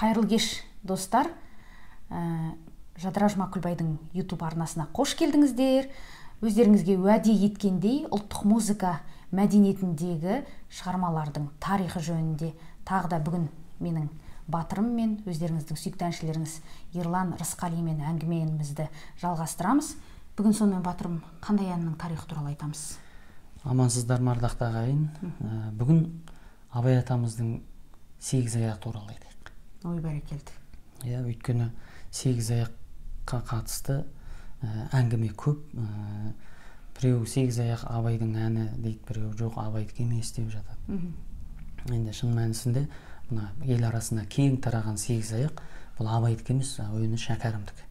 Қайырлы кеш, достар. Жадыраш Мақұлбайдың YouTube арнасына қош келдіңіздер. Өздеріңізге уәде еткендей, ұлттық музыка мәдениетіндегі шығармалардың тарихы жөнінде тағы да бүгін менің батырым мен өздеріңіздің сүйікті әншілеріңіз Ерлан Рысқалимен әңгімемізді жалғастырамыз. Бүгін сонымен батырым, қандай әннің тарихы туралы айтамыз? Амансыздар ма, ардақты ағайын. Бүгін Абай атамыздың сегіз аяқ туралы айтайық. Ой, бәрекелді. Өйткені сегіз аяққа қатысты әңгіме көп. Біреу сегіз аяқ Абайдың әні дейді, біреу жоқ, Абайдікі емес деп жатады. Енді шын мәнісінде мына ел арасында кең тараған сегіз аяқ бұл Абайдікі емес, әуені Шәкәрімдікі.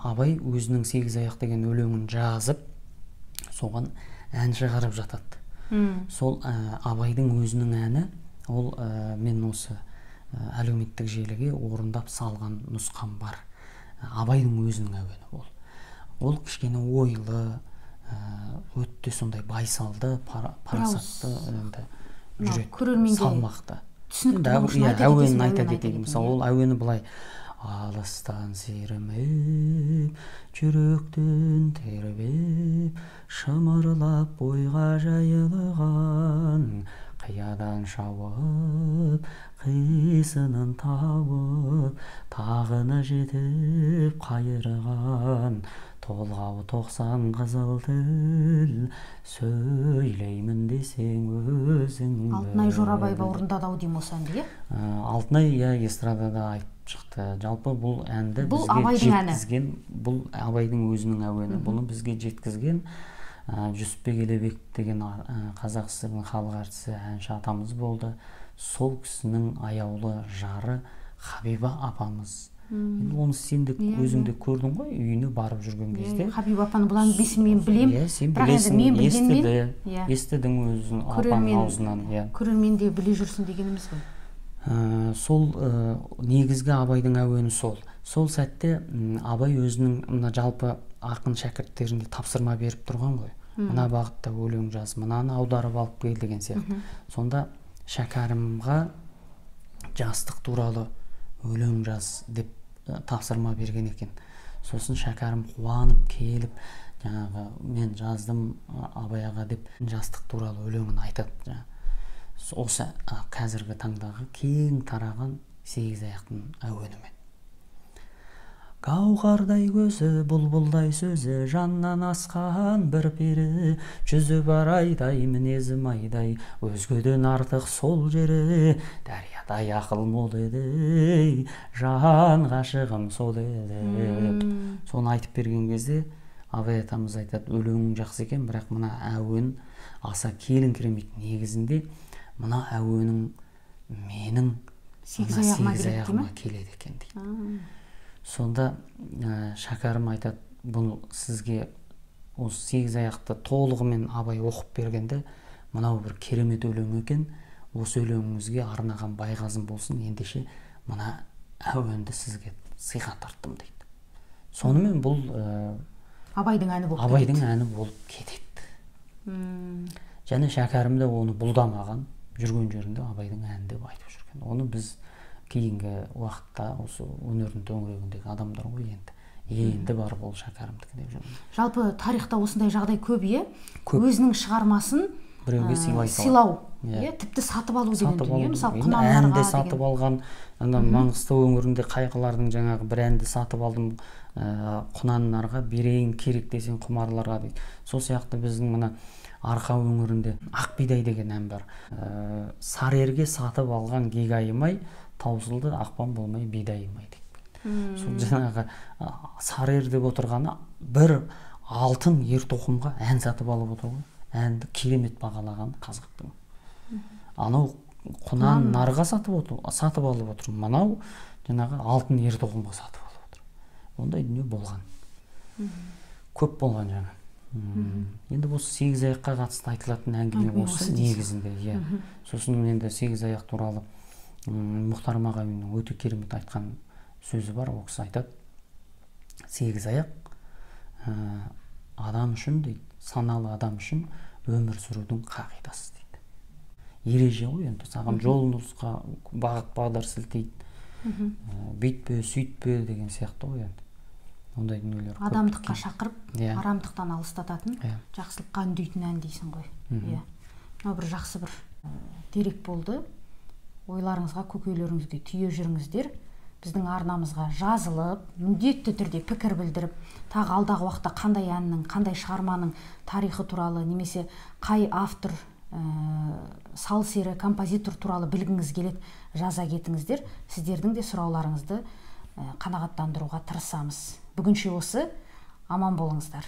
Абай өзінің сегіз аяқ деген өлеңін жазып, соған ән шығарып жатады. Сол Абайдың өзінің әні, ол мен осы әлеуметтік желіге орындап салған нұсқам бар. Абайдың өзінің әуені ол. Ол кішкене ойлы, өтте сондай байсалды, парасатты, жүрек салмақты. Әуенін айта кетейік. Мысалы, ол әуені былай: алыстан серімеп, жүректен тербеп, шымырлап бойға жайылған, қиядан шауып, қисынын тауып, тағыны жетіп қайырған, толғау 90 қызыл тіл, сөйлеймін десең өзің. Алтынай Жорабаева орындады ау деймін осы әнді, Алтынай эстрадада айтып шықты. Жалпы бұл әнді бізге жеткізген, бұл Абайдың өзінің әуені. Бұны бізге жеткізген Жүсіпбек Елебек деген қазақ сср халық әртісі, әнші атамыз болды. Сол кісінің аяулы жары Хабиба апамыз. Оны сен де өзіңде көрдің ғой, үйіне барып жүрген кезде. Хабиба апаны бұл әңгімесін мен білемін. Сен білесің, естідің өзің апаның аузынан. Көрермен де біле жүрсін дегеніміз ғой. Сол негізгі Абайдың әуені сол. Сол сәтте Абай өзінің жалпы ақын шәкірттеріне тапсырма беріп тұрған ғой. Мына бағытта өлең жаз, мынаны аударып алып кел деген сияқты. Сонда Шәкәрімға жастық туралы өлең жаз деп тапсырма берген екен. Сосын Шәкәрім қуанып келіп, жаңағы мен жаздым Абай аға деп жастық туралы өлеңін айтады. Осы қазіргі таңдағы кең тараған сегіз аяқтың әуенімен. Гауһардай көзі, бұлбұлдай сөзі, жаннан асқан бір пері, жүзі бар айдай, мінезі майдай, өзгеден артық сол жері, дариядай ақыл мол еді, жан ғашығым сол еді. Соны айтып берген кезде Абай атамыз айтады, өлеңің жақсы екен, бірақ мына әуен аса келіңкіремейді. Негізінде мына әуенің менің сегіз аяғыма келеді екен дейді. Сонда Шәкәрім айтады, бұл сізге осы сегіз аяқты толығымен Абай оқып бергенде, мынау бір керемет өлең екен, осы өлеңіңізге арнаған байғазым болсын, ендеше мына әуенді сізге сыйға тарттым дейді. Сонымен бұл Абайдың әні болып кетеді. Және Шәкәрім де оны бұлдамаған, жүрген жерінде Абайдың әні деп айтып жүрген. Оны біз кейінгі уақытта осы өнердің төңірегіндегі адамдар ғой енді барып ол Шәкәрімдікі деп жүрмін. Жалпы тарихта осындай жағдай көп, өзінің шығармасын біреуге сыйлау, тіпті сатып алу деген дүние. Мысалы, құнанларға әнді сатып алған, Маңғыстау өңірінде қайғылардың жаңағы бір әнді сатып алдым, құнанларға берейін керек десең құмарларға дейді. Сол сияқты біздің мына Арқа өңірінде Ақбидай деген ән бар. Сарерге сатып алған гигайымай, таусылды ақпан болмай бидайымай дейді. Сол жаңағы Сарер деп отырғаны бір алтын ер-тоқымға ән сатып алып отыр ғой. Әнді керемет бағалаған қазақтың. Анау құнан нарға сатып алып отыр. Мынау жаңағы алтын ер-тоқымға сатып алып отыр. Ондай дүние болған. Көп болған жаңа. Енді осы сегіз аяққа қатысты айтылатын әңгіме осы негізінде. Сосын енді сегіз аяқ туралы Мұхтар Мағауиннің өте керемет айтқан сөзі бар. Ол кісі айтады, сегіз аяқ адам үшін дейді, саналы адам үшін өмір сүрудің қағидасы дейді. ереже ғой енді, саған жол нұсқа, бағыт бағдар сілтейді. Бүйтпе, сөйтпе деген сияқты ғой енді. Ондай дүниелер көп. Адамдыққа шақырып, арамдықтан алыстататын, жақсылыққа үндейтін ән дейсің ғой. Иә. Мынау бір жақсы бір дерек болды. Ойларыңызға, көкейлеріңізге түйе жүріңіздер. Біздің арнамызға жазылып, міндетті түрде пікір білдіріп, тағы алдағы уақытта қандай әннің, қандай шығарманың тарихы туралы, немесе қай автор, сал сері, композитор туралы білгіңіз келеді, жаза кетіңіздер. Сіздердің де сұрауларыңызды қанағаттандыруға тырысамыз. Бүгінше осы, аман болыңыздар.